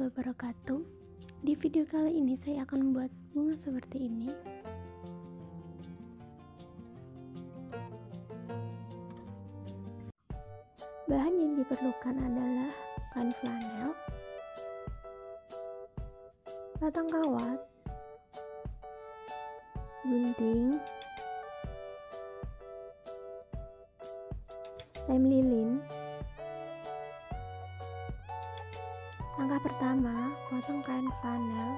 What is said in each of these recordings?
warahmatullahi wabarakatuh. Di video kali ini saya akan membuat bunga seperti ini. Bahan yang diperlukan adalah kain flanel, batang kawat, gunting, lem lilin. Langkah pertama, potong kain flanel.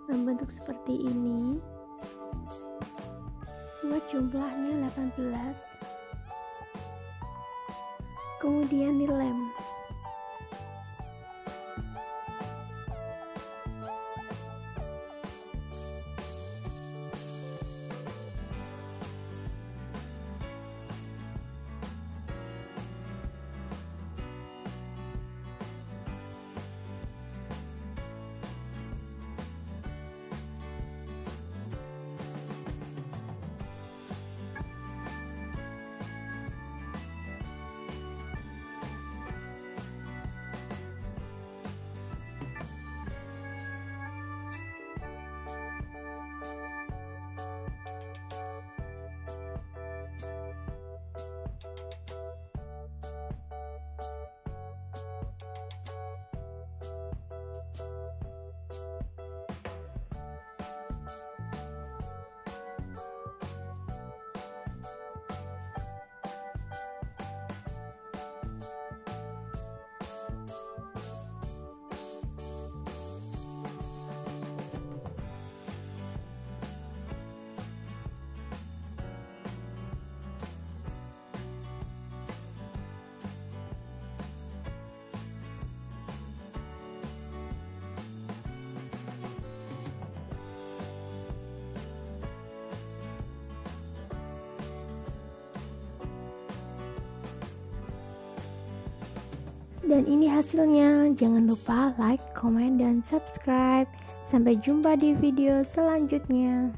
Membentuk seperti ini. Buat jumlahnya 18. Kemudian dilem. Dan ini hasilnya. Jangan lupa like, comment, dan subscribe. Sampai jumpa di video selanjutnya.